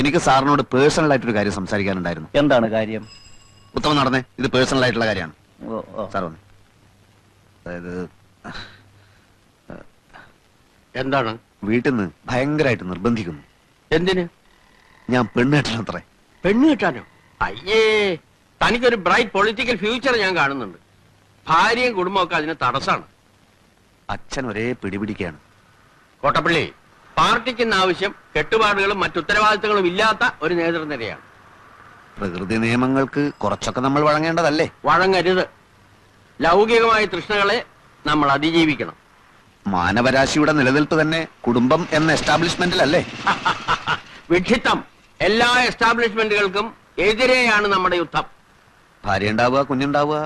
എനിക്ക് സാറിനോട് പേഴ്സണൽ ആയിട്ടൊരു കാര്യം സംസാരിക്കാനുണ്ടായിരുന്നു. എന്താണ് കാര്യം? ഉത്തമം നടന്നേ, ഇത് പേഴ്സണൽ ആയിട്ടുള്ള കാര്യമാണ്. സാർ വന്നേ. അതായത് എന്താണ്? വീട്ടിൽ നിന്ന് ഭയങ്കരമായിട്ട് നിർബന്ധിക്കുന്നു. എന്തിന്? ഞാൻ പെണ്ണ് കെട്ടണത്രേ. പെണ്ണ് കിട്ടാനോ? അയ്യേ, തനിക്കൊരു ബ്രൈറ്റ് പൊളിറ്റിക്കൽ ഫ്യൂച്ചർ ഞാൻ കാണുന്നുണ്ട്. ഭാര്യയും കുടുംബമൊക്കെ അതിന് തടസ്സാണ്. അച്ഛൻ ഒരേ പിടിപിടിക്കുകയാണ്. കോട്ടപ്പള്ളി, പാർട്ടിക്കുന്ന ആവശ്യം കെട്ടുപാടുകളും മറ്റുത്തരവാദിത്തങ്ങളും ഇല്ലാത്ത ഒരു നേതൃനിരയാണ്. പ്രകൃതി നിയമങ്ങൾക്ക് കുറച്ചൊക്കെ നമ്മൾ വഴങ്ങേണ്ടതല്ലേ? വഴങ്ങരുത്. ലൗകികമായ തൃഷ്ണകളെ നമ്മൾ അതിജീവിക്കണം. മാനവരാശിയുടെ നിലനിൽപ്പ് തന്നെ കുടുംബം എന്ന എസ്റ്റാബ്ലിഷ്മെന്റിലല്ലേ? വിഡ്ഢിത്തം. എല്ലാ എസ്റ്റാബ്ലിഷ്മെന്റുകൾക്കും എതിരെയാണ് നമ്മുടെ യുദ്ധം. ഭാര്യ ഉണ്ടാവുക, കുഞ്ഞുണ്ടാവുക,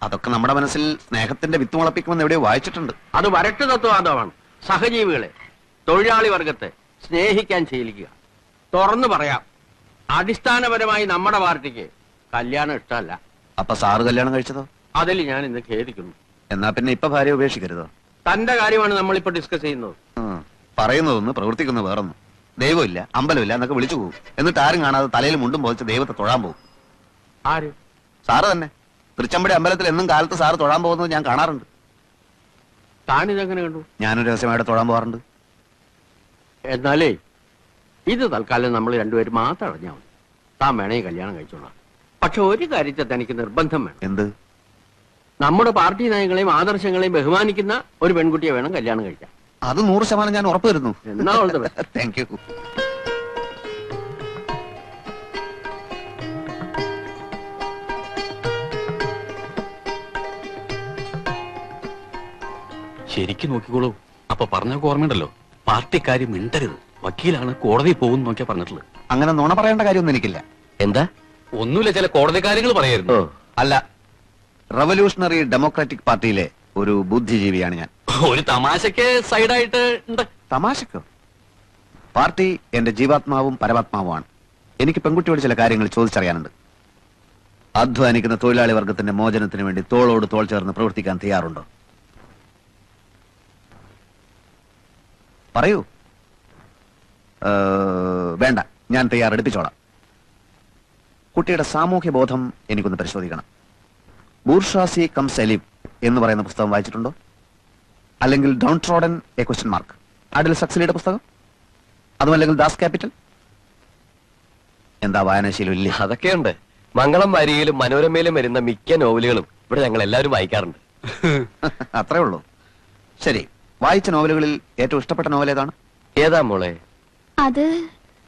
അതൊക്കെ നമ്മുടെ മനസ്സിൽ സ്നേഹത്തിന്റെ വിത്ത് മുളപ്പിക്കുമെന്ന് എവിടെയോ വായിച്ചിട്ടുണ്ട്. അത് വരട്ട് തത്വവാദമാണ്. സഹജീവികളെ, തൊഴിലാളി വർഗത്തെ സ്നേഹിക്കാൻ ശീലിക്കുക. തുറന്നു പറയാം, അടിസ്ഥാനപരമായി നമ്മുടെ പാർട്ടിക്ക് കല്യാണം ഇഷ്ടമല്ല. അപ്പൊ സാറ് കല്യാണം കഴിച്ചതോ? അതിൽ ഞാൻ ഇന്ന് ഖേദിക്കുന്നു. എന്നാ പിന്നെ ഇപ്പൊ ഭാര്യ ഉപേക്ഷിക്കരുതോ? തന്റെ കാര്യമാണ് നമ്മളിപ്പോ ഡിസ്കസ് ചെയ്യുന്നത്. പറയുന്നതൊന്ന് പ്രവർത്തിക്കുന്നത് വേറൊന്നും. ദൈവമില്ല, അമ്പലമില്ല എന്നൊക്കെ വിളിച്ചു പോകും. എന്നിട്ട് ആരും കാണാതെ തലയിൽ മുണ്ടും പോയിച്ച് ദൈവത്തെ തൊഴാൻ പോകും. ആര്? സാറ് തന്നെ. തൃച്ചമ്പടി അമ്പലത്തിൽ എന്നും കാലത്ത് സാറ് തൊഴാൻ പോകുന്നത് ഞാൻ കാണാറുണ്ട്. താനിതെങ്ങനെ കണ്ടു? ഞാനൊരു രഹസ്യമായിട്ട് തൊഴാൻ പോകാറുണ്ട്. എന്നാലേ ഇത് തൽക്കാലം നമ്മൾ രണ്ടുപേരും മാത്രം അറിഞ്ഞാൽ മതി. താൻ വേണേ കല്യാണം കഴിച്ചോളാം. പക്ഷെ ഒരു കാര്യത്തെ തനിക്ക് നിർബന്ധം വേണം. എന്ത്? നമ്മുടെ പാർട്ടി നയങ്ങളെയും ആദർശങ്ങളെയും ബഹുമാനിക്കുന്ന ഒരു പെൺകുട്ടിയെ വേണം കല്യാണം കഴിക്കാൻ. അത് 100% ഞാൻ ഉറപ്പ് വരുന്നു. എന്നാ താങ്ക് യു. ശരിക്കും നോക്കിക്കോളൂ. അപ്പൊ പറഞ്ഞൊക്കെ ഓർമ്മയുണ്ടല്ലോ, പാർട്ടിക്കാര് മിണ്ടരുത്, വക്കീലാണ് കോടതി പോകും നോക്കിയാ പറഞ്ഞിട്ടുള്ളത്. അങ്ങനെ നുണ പറയേണ്ട കാര്യമൊന്നും എനിക്കില്ല. എന്താ? ഒന്നുമില്ല, ചില കോടതി കാര്യങ്ങൾ പറയായിരുന്നു. അല്ല, റവല്യൂഷണറി ഡെമോക്രാറ്റിക് പാർട്ടിയിലെ ഒരു ബുദ്ധിജീവിയാണ് ഞാൻ. ഒരു തമാശക്ക് സൈഡായിട്ട് ഉണ്ട്. തമാശക്കോ? പാർട്ടി എന്റെ ജീവാത്മാവും പരമാത്മാവുമാണ്. എനിക്ക് പെൺകുട്ടിയോട് ചില കാര്യങ്ങൾ ചോദിച്ചറിയാനുണ്ട്. അധ്വാനിക്കുന്ന തൊഴിലാളി വർഗത്തിന്റെ മോചനത്തിന് വേണ്ടി തോളോട് തോൾ ചേർന്ന് പ്രവർത്തിക്കാൻ തയ്യാറുണ്ടോ? പറയൂ. വേണ്ട, ഞാൻ തയ്യാറെടുപ്പിച്ചോളാം. കുട്ടിയുടെ സാമൂഹ്യ ബോധം എനിക്കൊന്ന് പരിശോധിക്കണം. ബൂർഷാസി കം സെലിം എന്ന് പറയുന്ന പുസ്തകം വായിച്ചിട്ടുണ്ടോ? അല്ലെങ്കിൽ downtrodden a question mark, അഡിൽ സക്സലിയുടെ പുസ്തകം? അതുമല്ലെങ്കിൽ ദാസ് ക്യാപിറ്റൽ? എന്താ വായനാശീലം ഇല്ലേ? അതൊക്കെയുണ്ട്. മംഗളം വാരികയിലും മനോരമയിലും വരുന്ന മിക്ക നോവലുകളും ഇവിടെ ഞങ്ങൾ എല്ലാവരും വായിക്കാറുണ്ട്. അത്രേ ഉള്ളൂ. ശരി, വായിച്ച നോവലുകളിൽ ഏറ്റവും ഇഷ്ടപ്പെട്ട നോവൽ ഏതാണ്? ഏതാ മോളെ?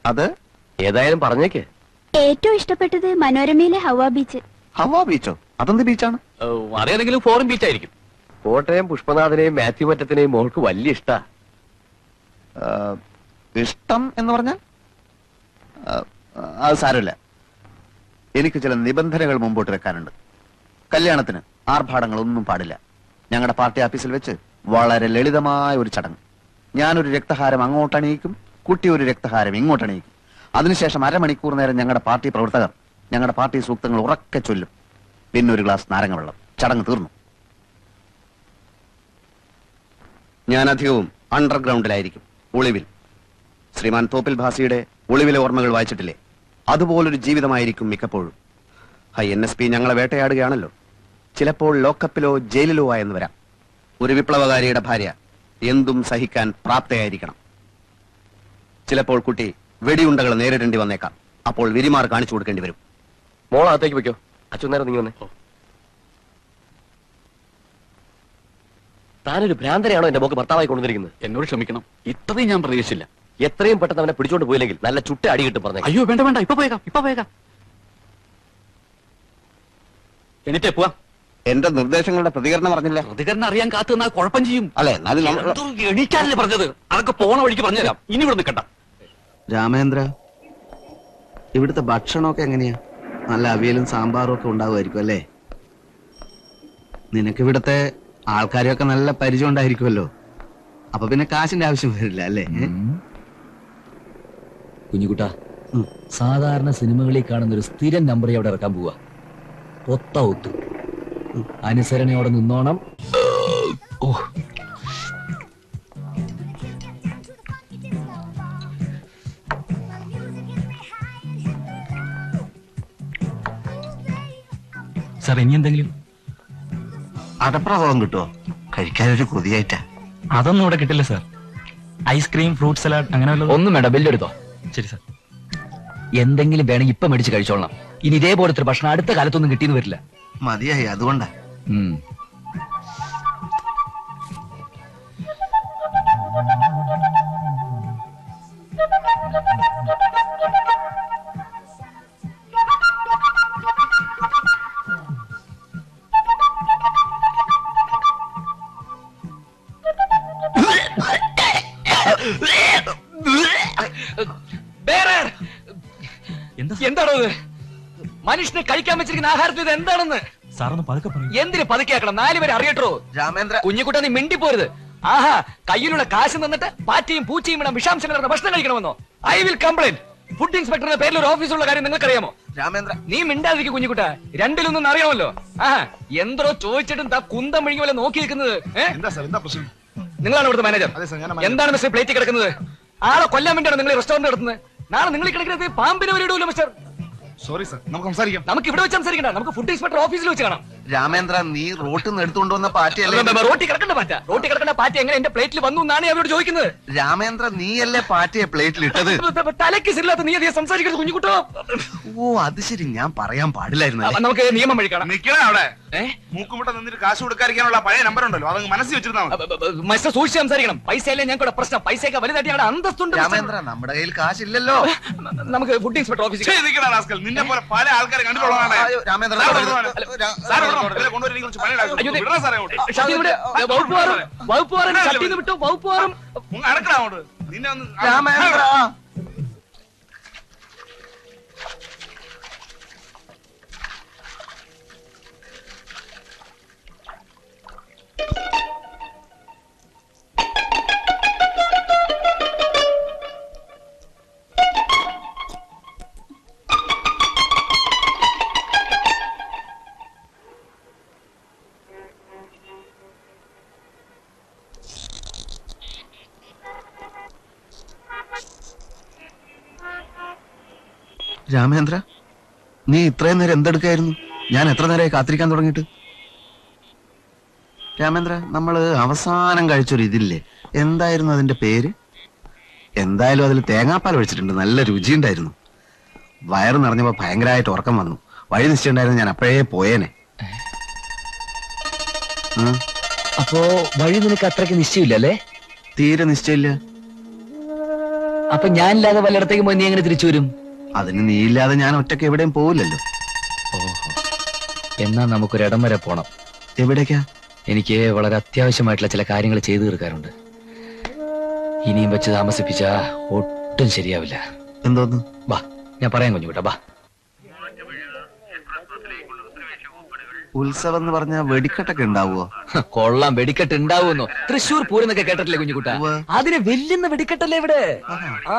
അത് ഏതായാലും പറഞ്ഞേക്ക്. ഏറ്റവും ഇഷ്ടപ്പെട്ടത് മനോരമയിലെ ഹവ ബീച്ച്. ഹവ ബീച്ചോ? അതെന്ത് ബീച്ചാണ്? അറിയാതെങ്കിലും ഫോറിൻ ബീച്ച് ആയിരിക്കും. കോട്ടയം പുഷ്പനാഥനെയും മാത്യു മറ്റത്തിനെയും മോൾക്ക് വലിയ ഇഷ്ടാ. ഇഷ്ടം എന്ന് പറഞ്ഞാൽ അത് സാരമില്ല. എനിക്ക് ചില നിബന്ധനകൾ മുമ്പോട്ട് വെക്കാനുണ്ട്. കല്യാണത്തിന് ആർഭാടങ്ങളൊന്നും പാടില്ല. ഞങ്ങളുടെ പാർട്ടി ഓഫീസിൽ വെച്ച് വളരെ ലളിതമായ ഒരു ചടങ്ങ്. ഞാനൊരു രക്തഹാരം അങ്ങോട്ടണിയിക്കും, കുട്ടി ഒരു രക്തഹാരം ഇങ്ങോട്ടണിയിക്കും. അതിനുശേഷം അരമണിക്കൂർ നേരം ഞങ്ങളുടെ പാർട്ടി പ്രവർത്തകർ ഞങ്ങളുടെ പാർട്ടി സൂക്തങ്ങൾ ഉറക്കെ ചൊല്ലും. പിന്നെ ഒരു ഗ്ലാസ് നാരങ്ങ വെള്ളം. ചടങ്ങ് തീർന്നു. ഞാൻ അധികവും അണ്ടർഗ്രൗണ്ടിലായിരിക്കും, ഒളിവിൽ. ശ്രീമാൻ തോപ്പിൽ ഭാസിയുടെ ഒളിവിലെ ഓർമ്മകൾ വായിച്ചിട്ടില്ലേ? അതുപോലൊരു ജീവിതമായിരിക്കും മിക്കപ്പോഴും. NSP ഞങ്ങളെ വേട്ടയാടുകയാണല്ലോ. ചിലപ്പോൾ ലോക്കപ്പിലോ ജയിലിലോ ആയെന്ന് വരാം. ഒരു വിപ്ലവകാരിയുടെ ഭാര്യ എന്തും സഹിക്കാൻ പ്രാപ്തയായിരിക്കണം. ചിലപ്പോൾ കുട്ടി വെടിയുണ്ടകൾ നേരിടേണ്ടി വന്നേക്കാം. അപ്പോൾ വിരിമാർ കാണിച്ചു കൊടുക്കേണ്ടി വരും. മോളകത്തേക്ക് വെക്കോ. അച്ഛനേരം നീ വന്നേ. താനൊരു ഭ്രാന്തനെയാണോ എന്റെ മോക്ക് ഭർത്താവായി കൊണ്ടുവന്നിരിക്കുന്നത്? എന്നോട് ക്ഷമിക്കണം, ഇത്രയും ഞാൻ പ്രതീക്ഷിച്ചില്ല. എത്രയും പെട്ടെന്ന് അവനെ പിടിച്ചോണ്ട് പോയില്ലെങ്കിൽ നല്ല ചുട്ട അടി കിട്ടും പറഞ്ഞു. അയ്യോ വേണ്ട വേണ്ട, ഇപ്പൊ പോയേക്കാം. എന്നിട്ടേ പോവാ. എന്റെ നിർദ്ദേശങ്ങളുടെ പ്രതികരണം പറഞ്ഞില്ല. പ്രതികരണം അറിയാൻ കാത്തു നിന്നാൽ കുഴപ്പം ചെയ്യും. അല്ലെ, എണീക്കാനല്ലേ പറഞ്ഞത്? അതൊക്കെ പോണ വഴിക്ക് പറഞ്ഞുതരാം. ഇനി ഇവിടെ നിൽക്കണ്ട. രാമേന്ദ്ര, ഇവിടുത്തെ ഭക്ഷണമൊക്കെ എങ്ങനെയാ? നല്ല അവിയലും സാമ്പാറും ഒക്കെ ഉണ്ടാവുമായിരിക്കും അല്ലേ? നിനക്ക് ഇവിടത്തെ ആൾക്കാരെയൊക്കെ നല്ല പരിചയം ഉണ്ടായിരിക്കുമല്ലോ. അപ്പൊ പിന്നെ കാശിന്റെ ആവശ്യം വരില്ല അല്ലേ? കുഞ്ഞുകുട്ടാ, സാധാരണ സിനിമകളിൽ കാണുന്ന ഒരു സ്ഥിരം നമ്പർ അവിടെ ഇറക്കാൻ പോവാ. ഒത്ത അനുസരണയോടെ നിന്നോണം. ഓ, സാർ ഇനി എന്തെങ്കിലും? അടപ്രഥമം കിട്ടുമോ? കഴിക്കാനൊരു കൊതിയായിട്ടാ. അതൊന്നും ഇവിടെ കിട്ടില്ല സാർ. ഐസ്ക്രീം, ഫ്രൂട്ട് സലാഡ് അങ്ങനെ വല്ലതും? ഒന്നും വേണ്ട, ബില്ലെടുത്തോ. ശരി സാർ. എന്തെങ്കിലും വേണമെങ്കിൽ ഇപ്പൊ മേടിച്ച് കഴിച്ചോളണം. ഇനി ഇതേപോലത്തെ ഒരു ഭക്ഷണം അടുത്ത കാലത്തൊന്നും കിട്ടിയെന്ന് വരില്ല. മതിയായി, അതുകൊണ്ടാ. ഉം. എന്താണോ ഇത്? മനുഷ്യനെ കഴിക്കാൻ വെച്ചിരിക്കുന്ന ആഹാരത്തിൽ ഇത് എന്താണെന്ന് സാറൊന്ന് പതുക്കെ പറയും. എന്തിന് പതുക്കെയാക്കണം? 4 പേര് അറിയട്ടോ? രാമേന്ദ്ര, കുഞ്ഞുകുട്ട നീ മിണ്ടിപ്പോരുത്. ആഹാ, കയ്യിലുള്ള കാശ് തന്നിട്ട് പാറ്റയും പൂച്ചയും ഇടാൻ വിഷാംശം കലർന്ന ഭക്ഷണം കഴിക്കണമെന്നോ? I will complaint. ഫുഡ് ഇൻസ്പെക്ടറുടെ പേരിൽ ഒരു ഓഫീസുള്ള കാര്യം നിങ്ങൾക്കറിയാമോ? രാമേന്ദ്ര, നീ മിണ്ടാതിരിക്കും കുഞ്ഞുകുട്ട. രണ്ടിലൊന്നും അറിയാമല്ലോ. ആഹാ, എന്തോ ചോദിച്ചിട്ടും താ കുന്തം മിഴുങ്ങി പോലെ നോക്കി നിൽക്കുന്നത്. നിങ്ങളാണ് ഇവിടുത്തെ മാനേജർ. എന്താണ് മിസ്റ്റർ പ്ലേറ്റ് കിടക്കുന്നത്? ആളെ കൊല്ലാൻ വേണ്ടിയാണ് നിങ്ങൾ റെസ്റ്റോറന്റ് നടത്തുന്നത്. നാളെ നിങ്ങൾ കിടക്കുന്നത് പാമ്പിനെ വരെ ഇടൂല്ലോ മിസ്റ്റർ. സോറി സർ, നമുക്ക് സംസാരിക്കാം. നമുക്ക് ഇവിടെ വെച്ച് സംസാരിക്കണ്ട. നമുക്ക് ഫുഡ് ഇൻസ്പെക്ടർ ഓഫീസിൽ വെച്ച് കാണാം. രാമേന്ദ്ര, നീ റോട്ടിൽ നിന്ന് എടുത്തുകൊണ്ട് വന്ന പാറ്റയല്ലേ? റോട്ടി കിടക്കേണ്ട പാറ്റ എങ്ങനെ എന്റെ പ്ലേറ്റിൽ വന്നു എന്നാണ് അവരോട് ചോദിക്കുന്നത്. രാമേന്ദ്ര, നീയല്ലേ പാറ്റയെ പ്ലേറ്റിൽ ഇട്ടത്? തലയ്ക്ക് സില്ലാത്ത നീ അധികം സംസാരിക്കരുത് കുഞ്ഞുകുട്ടോ. ഓ, അത് ശരി, ഞാൻ പറയാൻ പാടില്ലായിരുന്നു. നമുക്ക് നിയമം വഴി കാണാം. നിക്കണേ അവിടെ. മൂക്കുമുട്ട നിന്നിട്ട് കാശ് കൊടുക്കാതിരിക്കാനുള്ള പഴയ നമ്പർ ഉണ്ടല്ലോ, അതങ്ങ് മനസ്സിൽ വെച്ചിരുന്നാ മതി. മനുഷ്യ സൂക്ഷിച്ച് സംസാരിക്കണം. പൈസയല്ലേ ഞങ്ങളുടെ പ്രശ്നം. പൈസയൊക്കെ വലുതായിട്ട് അവിടെ അന്തസ്തുണ്ട്. രാമേന്ദ്ര, നമ്മുടെ കയ്യിൽ കാശില്ലല്ലോ. നമുക്ക് ഫുഡ് ഇൻസ്പെക്ടർ ഓഫീസിൽ നിന്നെ പോലെ പല ആൾക്കാരെ കണ്ടിട്ടുള്ളതാണ്. അയ്യോ, രാമേന്ദ്ര, നിന്നെ ഒന്ന് രാമേന്ദ്ര. രാമേന്ദ്ര, നീ ഇത്രയും നേരം എന്തെടുക്കായിരുന്നു? ഞാൻ എത്ര നേരമായി കാത്തിരിക്കാൻ തുടങ്ങിയിട്ട്? രാമേന്ദ്ര, നമ്മള് അവസാനം കഴിച്ചൊരു ഇതില്ലേ, എന്തായിരുന്നു അതിന്റെ പേര്? എന്തായാലും അതിൽ തേങ്ങാപ്പാൽ ഒഴിച്ചിട്ടുണ്ട്, നല്ല രുചിയുണ്ടായിരുന്നു. വയറ് നിറഞ്ഞപ്പോ ഭയങ്കരമായിട്ട് ഉറക്കം വന്നു. വഴി നിശ്ചയുണ്ടായിരുന്നു, ഞാൻ അപ്പോഴേ പോയേനെ. അപ്പോ വഴി നിനക്ക് അത്രയ്ക്ക് നിശ്ചയില്ലല്ലേ? തീരെ നിശ്ചയില്ല. അപ്പൊ ഞാനില്ലാതെ വല്ലയിടത്തേക്ക് പോയി നീ എങ്ങനെ തിരിച്ചു വരും? അതിന് നീയില്ലാതെ ഞാൻ ഒറ്റയ്ക്ക് എവിടെയും പോവില്ലല്ലോ. എന്നാ നമുക്കൊരിടം വരെ പോണം. എവിടേക്കാ? എനിക്ക് വളരെ അത്യാവശ്യമായിട്ടുള്ള ചില കാര്യങ്ങൾ ചെയ്തു തീർക്കാറുണ്ട്. ഇനിയും വെച്ച് താമസിപ്പിച്ചാ ഒട്ടും ശരിയാവില്ല. എന്തോന്ന്? ബാ, ഞാൻ പറയാൻ കുഞ്ഞുകുട്ടാ, ബാ. ഉത്സവം എന്ന് പറഞ്ഞ വെടിക്കെട്ടൊക്കെ ഉണ്ടാവുമോ? കൊള്ളാം, വെടിക്കെട്ട് ഉണ്ടാവുമെന്നോ? തൃശ്ശൂർ പൂരെന്നൊക്കെ കേട്ടിട്ടില്ലേ കുഞ്ഞുകുട്ട? അതിനെ വെല്ലുന്ന വെടിക്കെട്ടല്ലേ ഇവിടെ. ആ,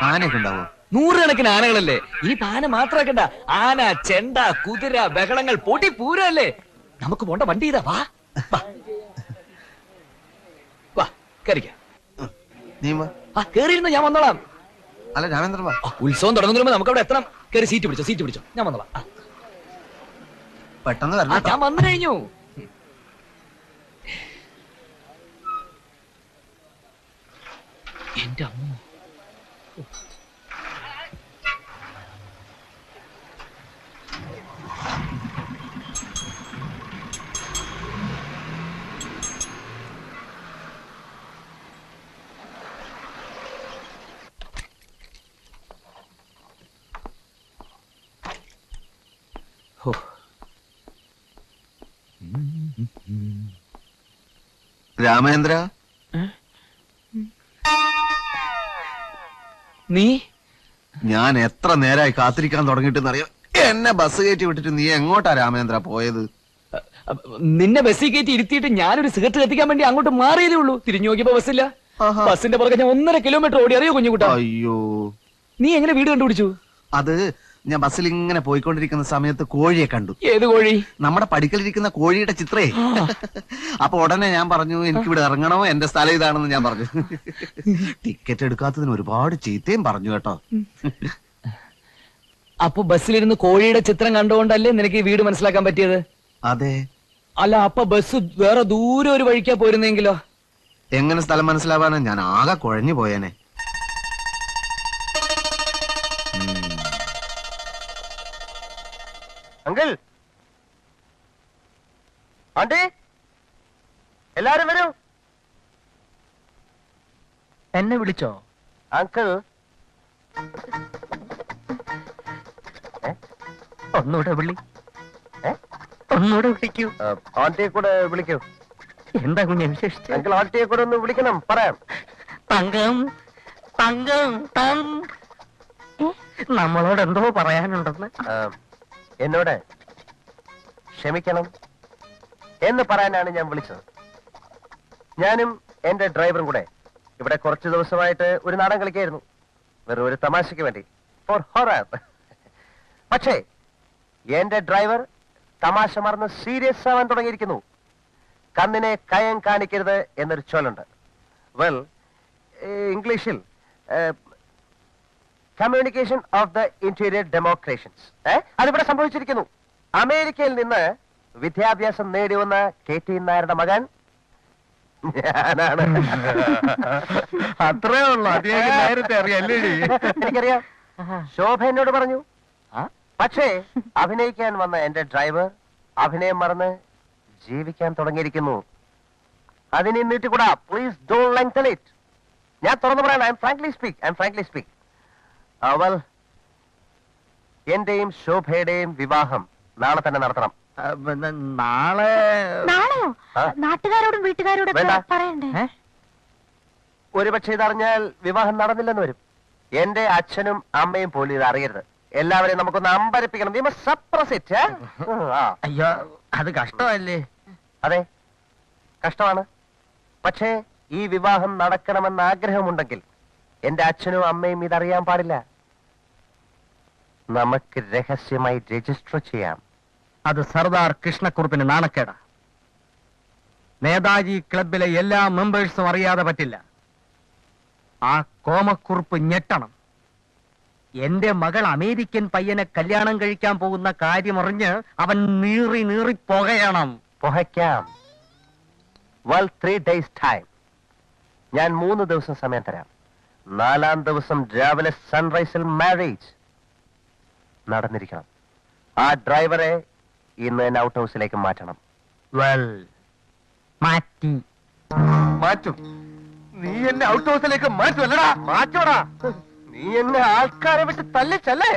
ആനയൊക്കെ ഉണ്ടാവോ? 100 കണക്കിന് ആനകളല്ലേ. ഈ ആന മാത്രമാക്കണ്ട, ആന, ചെണ്ട, കുതിര, ബഹളങ്ങൾ, പൊടി പൂരല്ലേ. നമുക്ക് പോണ്ട വണ്ടി ഇതാ. വാ വാ, കയറിക്കാം. നീ വാ. കേറിയിരുന്ന ഞാൻ വന്നോളാം. അല്ല രാമേന്ദ്രൻ വാ. ഉത്സവം തുടങ്ങുന്നതിന് നമുക്ക് അവിടെ എത്തണം. കയറി സീറ്റ് പിടിച്ചോ, ഞാൻ വന്നോളാം. പെട്ടെന്ന് വരണം. ഞാൻ വന്നു കഴിഞ്ഞു. എന്റെ അമ്മ, രാമേന്ദ്ര, നീ? ഞാൻ എത്ര നേരമായി കാത്തിരിക്കാൻ തുടങ്ങിയിട്ടെന്നറിയോ? എന്നെ ബസ് കയറ്റി വിട്ടിട്ട് നീ എങ്ങോട്ടാ രാമേന്ദ്ര പോയത്? നിന്നെ ബസ്സിൽ കയറ്റി ഇരുത്തിയിട്ട് ഞാനൊരു സിഗരറ്റ് കത്തിക്കാൻ വേണ്ടി അങ്ങോട്ട് മാറിയതേ ഉള്ളൂ. തിരിഞ്ഞു നോക്കിയപ്പോ ബസ്സില്ല. ബസ്സിന്റെ പുറകെ ഞാൻ 1.5 കിലോമീറ്റർ ഓടി. അറിയോ കുഞ്ഞുകുട്ടാ? അയ്യോ, നീ എങ്ങനെ വീട് കണ്ടുപിടിച്ചു? അത് ഞാൻ ബസ്സിൽ ഇങ്ങനെ പോയിക്കൊണ്ടിരിക്കുന്ന സമയത്ത് കോഴിയെ കണ്ടു. ഏത് കോഴി? നമ്മുടെ പടിക്കലിരിക്കുന്ന കോഴിയുടെ ചിത്രേ. അപ്പൊ ഉടനെ ഞാൻ പറഞ്ഞു, എനിക്ക് ഇവിടെ ഇറങ്ങണോ, എന്റെ സ്ഥലം ഇതാണെന്ന് ഞാൻ പറഞ്ഞു. ടിക്കറ്റ് എടുക്കാത്തതിന് ഒരുപാട് ചീത്തയും പറഞ്ഞു കേട്ടോ. അപ്പൊ ബസ്സിലിരുന്ന് കോഴിയുടെ ചിത്രം കണ്ടുകൊണ്ടല്ലേ നിനക്ക് ഈ വീട് മനസ്സിലാക്കാൻ പറ്റിയത്? അതെ. അല്ല, അപ്പൊ ബസ് വേറെ ദൂരെ ഒരു വഴിക്കാ പോരുന്നെങ്കിലോ? എങ്ങനെ സ്ഥലം മനസ്സിലാവാനാ? ഞാൻ ആകെ കുഴഞ്ഞു പോയേനെ. അങ്കിൾ, ആണ്ടി, എല്ലാരും വരൂ. എന്നെ വിളിച്ചോ? അങ്കിൾ, ഒന്നൂടെ വിളി, ഒന്നൂടെ വിളിക്കൂ. ആന്റിയെ കൂടെ വിളിക്കൂ. എന്താ കുഞ്ഞെ വിശേഷിച്ച്? അങ്കിൾ, ആന്റിയെ കൂടെ ഒന്ന് വിളിക്കണം, പറയാം. തങ്കം, തങ്കം, നമ്മളോട് എന്തോ പറയാനുണ്ടെന്ന്. എന്നോട് ക്ഷമിക്കണം എന്ന് പറയാനാണ് ഞാൻ വിളിച്ചത്. ഞാനും എന്റെ ഡ്രൈവറും കൂടെ ഇവിടെ കുറച്ച് ദിവസമായിട്ട് ഒരു നാടകം കളിക്കായിരുന്നു, വെറും ഒരു തമാശയ്ക്ക് വേണ്ടി, ഫോർ ഹൊറർ. പക്ഷേ എന്റെ ഡ്രൈവർ തമാശ മറന്ന് സീരിയസ് ആവാൻ തുടങ്ങിയിരിക്കുന്നു. കണ്ണിനെ കയം കാണിക്കരുത് എന്നൊരു ചൊല്ലുണ്ട്. വെൽ, ഇംഗ്ലീഷിൽ കമ്മ്യൂണിക്കേഷൻ ഓഫ് ദ ഇന്റീരിയർ ഡെമോക്രേഷൻസ് അതിവിടെ സംഭവിച്ചിരിക്കുന്നു. അമേരിക്കയിൽ നിന്ന് വിദ്യാഭ്യാസം നേടി വന്ന KT നായരുടെ മകൻ ഞാനാണ്. അത്രേ ഉള്ളൂ. നേരത്തെ അറിയാല്ലേ? എനിക്കറിയാം, ശോഭ എന്നോട് പറഞ്ഞു. പക്ഷേ അഭിനയിക്കാൻ വന്ന എന്റെ ഡ്രൈവർ അഭിനയം മറന്ന് ജീവിക്കാൻ തുടങ്ങിയിരിക്കുന്നു. അതിന് നീട്ടിക്കൂടാ. Please don't lengthen it. ഞാൻ തുറന്നു പറയാം. I am frankly speak. അവൾ എന്റെയും ശോഭയുടെയും വിവാഹം നാളെ തന്നെ നടത്തണം. നാളെയോ? നാട്ടുകാരോടും വീട്ടുകാരോടും വേണ്ട. പറയണ്ടേ? ഒരുപക്ഷെ ഇതറിഞ്ഞാൽ വിവാഹം നടന്നില്ലെന്ന് വരും. എന്റെ അച്ഛനും അമ്മയും പോലും ഇത് അറിയരുത്. എല്ലാവരെയും നമുക്കൊന്ന് അമ്പരപ്പിക്കണം. We must suppress it, eh? അയ്യോ, അത് കഷ്ടമല്ലേ? അതെ, കഷ്ടമാണ്. പക്ഷേ ഈ വിവാഹം നടക്കണമെന്ന ആഗ്രഹമുണ്ടെങ്കിൽ എന്റെ അച്ഛനും അമ്മയും ഇതറിയാൻ പാടില്ല. നമുക്ക് രഹസ്യമായി രജിസ്റ്റർ ചെയ്യാം. അത് സർദാർ കൃഷ്ണക്കുറുപ്പിന് നാണക്കേടാ. നേതാജി ക്ലബിലെ എല്ലാ മെമ്പേഴ്സും അറിയാതെ പറ്റില്ല. ആ കോമക്കുറുപ്പ് ഞെട്ടണം. എന്റെ മകൾ അമേരിക്കൻ പയ്യനെ കല്യാണം കഴിക്കാൻ പോകുന്ന കാര്യമറിഞ്ഞ് അവൻ നീറി പുകയണം. പുകയ്ക്കാം. Well, 3 days time. ഞാൻ 3 ദിവസം സമയം തരാം. 4-ാം ദിവസം രാവിലെ സൺറൈസിൽ മാരേജ് നടന്നിരിക്കണം. ആ ഡ്രൈവറെ ഇന്ന് എന്നെ ഔട്ട് ഹൗസിലേക്ക് മാറ്റണം. മാറ്റും. നീ എന്നെ ഔട്ട് ഹൗസിലേക്ക് മാറ്റുമല്ലടാ? മാറ്റോടാ. നീ എന്നെ ആൾക്കാരെ വിട്ട് തല്ലിച്ചല്ലേ?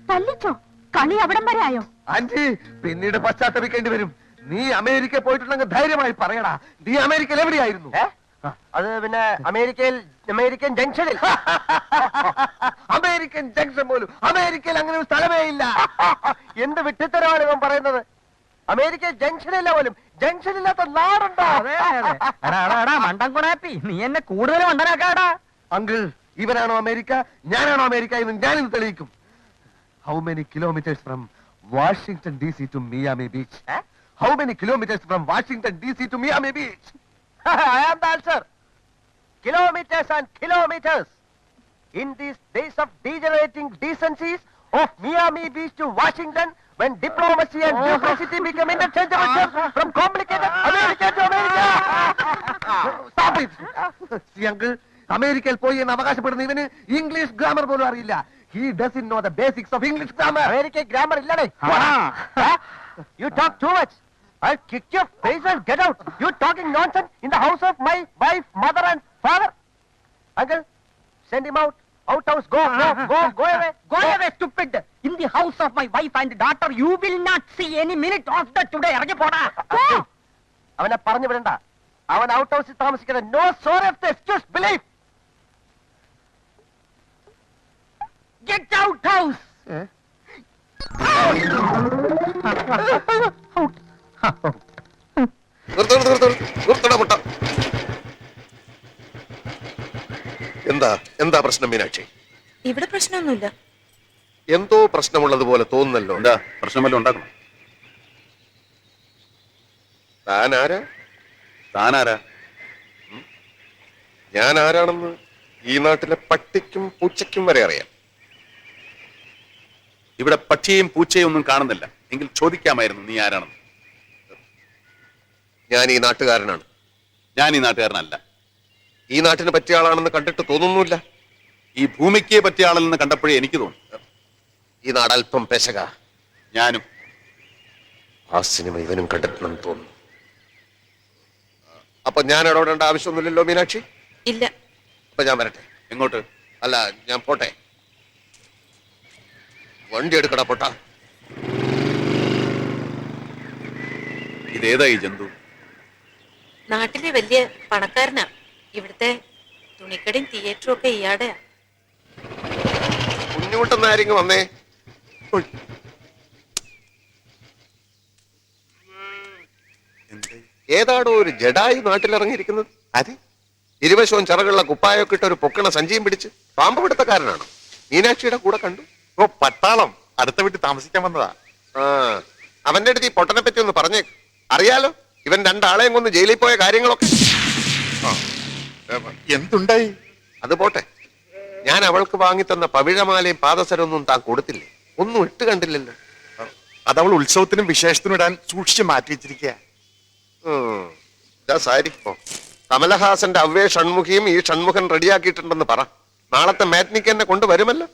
തല്ലിച്ചോ? കളി അവിടം വരെ ആയോ? ആന്റി, പിന്നീട് പശ്ചാത്തപിക്കേണ്ടി വരും. നീ അമേരിക്ക പോയിട്ടുണ്ടെങ്കിൽ ധൈര്യമായി പറയടാ. നീ അമേരിക്കയിൽ എവിടെയായിരുന്നു? അത് പിന്നെ അമേരിക്കൻ ജംഗ്ഷനിൽ. അമേരിക്കൻ ജംഗ്ഷൻ പോലും അമേരിക്കയിൽ അങ്ങനെ ഒരു സ്ഥലമേ ഇല്ല. എന്ത് വിട്ടിത്തരമാണ് ഇവൻ പറയുന്നത്? അമേരിക്കൻ ജംഗ്ഷനില്ല പോലും. ജംഗ്ഷനില്ലാത്ത നാടുണ്ടോ? മണ്ടൻകുണാപ്പി, നീ എന്നെ കൂടുതൽ മണ്ടനാക്കാടാ. അങ്കിൾ, ഇവനാണോ അമേരിക്ക, ഞാനാണോ അമേരിക്ക എന്ന് ഞാനിത് തെളിയിക്കും. How many kilometres from Washington DC to Miami Beach? How many kilometers from Washington DC to Miami Beach? I am the answer. Kilometers and kilometers. In these days of degenerating decencies of Miami Beach to Washington, when diplomacy and bureaucracy become interchangeable terms from complicated America to America. Stop it. See, uncle, അമേരിക്കയിൽ പോയി എന്ന് അവകാശപ്പെടുന്ന ഇവന് English grammar പോലും അറിയില്ല. He doesn't know the basics of English grammar. American grammar ഇല്ലടേ. You talk too much. I'll kick your face and get out. You talking nonsense in the house of my wife, mother and father. Uncle, send him out. Out house, go away. Go away, stupid. In the house of my wife and daughter, you will not see any minute of the today. ഇറങ്ങി പോടാ. അവനെ പറഞ്ഞു വിടണ്ട. അവൻ out ഹൗസിൽ താമസിക്കുന്നത്. No sorry of the excuse, believe. Get out house. എന്താ പ്രശ്നം മീനാക്ഷി? ഇവിടെ പ്രശ്നമൊന്നുമില്ല. എന്തോ പ്രശ്നമുള്ളതുപോലെ തോന്നുന്നല്ലോ. എന്താ പ്രശ്നമല്ലോ ഉണ്ടാക്കണം? താനാരാ? ഞാൻ ആരാണെന്ന് ഈ നാട്ടിലെ പട്ടിക്കും പൂച്ചയ്ക്കും വരെ അറിയാം. ഇവിടെ പക്ഷിയെയും പൂച്ചയും ഒന്നും കാണുന്നില്ല. എങ്കിൽ ചോദിക്കാമായിരുന്നു നീ ആരാണെന്ന്. ഞാൻ ഈ നാട്ടുകാരനാണ്. ഞാൻ ഈ നാട്ടുകാരനല്ല. ഈ നാട്ടിന് പറ്റിയ ആളാണെന്ന് കണ്ടിട്ട് തോന്നുന്നില്ല. ഈ ഭൂമിക്ക് പറ്റിയ ആളെന്ന് കണ്ടപ്പോഴേ എനിക്ക് തോന്നി. ഈ നാട് അല്പം പെശക. ഞാനും. ആ സിനിമ ഇവനും കണ്ടിട്ടുണ്ടെന്ന് തോന്നുന്നു. അപ്പൊ ഞാൻ ഇടപെടേണ്ട ആവശ്യമൊന്നുമില്ലല്ലോ മീനാക്ഷി? ഇല്ല. അപ്പൊ ഞാൻ വരട്ടെ. എങ്ങോട്ട്? അല്ല, ഞാൻ പോട്ടെ. വണ്ടി എടുക്കടാ പൊട്ടാ. ഇതേതാ ഈ ജന്തു? നാട്ടിലെ വലിയ പണക്കാരനാ. ഇവിടുത്തെ തുണിക്കടയും തിയേറ്ററും ഒക്കെ ഇയാടെയാ. കുഞ്ഞുമുട്ടെന്നായിരിക്കും വന്നേ. ഏതാടോ ഒരു ജഡായി നാട്ടിലിറങ്ങിയിരിക്കുന്നത്. അതെ, ഇരുവശവും ചിറകുള്ള കുപ്പായൊക്കെ ഇട്ട് ഒരു പൊക്കണ സഞ്ചിയും പിടിച്ച് പാമ്പ് പിടുത്തക്കാരനാണ്. മീനാക്ഷിയുടെ കൂടെ കണ്ടു. ഓ, പട്ടാളം. അടുത്ത വീട്ടിൽ താമസിക്കാൻ വന്നതാ. ആ, അവന്റെ അടുത്ത് ഈ പൊട്ടനെ പറ്റി ഒന്ന് പറഞ്ഞേക്ക്. അറിയാലോ, ഇവൻ രണ്ടാളെയും കൊന്ന് ജയിലിൽ പോയ കാര്യങ്ങളൊക്കെ. എന്തുണ്ടായി? അത് പോട്ടെ, ഞാൻ അവൾക്ക് വാങ്ങിത്തന്ന പവിഴമാലയും പാദസരമൊന്നും താൻ കൊടുത്തില്ലേ? ഒന്നും ഇട്ട് കണ്ടില്ലല്ലോ. അതവൾ ഉത്സവത്തിനും വിശേഷത്തിനും ഇടാൻ സൂക്ഷിച്ച് മാറ്റി വെച്ചിരിക്കുക. സാരി, കമലഹാസന്റെ അവ്വേ ഷൺമുഖിയും ഈ ഷൺമുഖൻ റെഡിയാക്കിയിട്ടുണ്ടെന്ന് പറ. നാളത്തെ മാറ്റ്നിക്ക് എന്നെ കൊണ്ടുവരുമല്ലോ.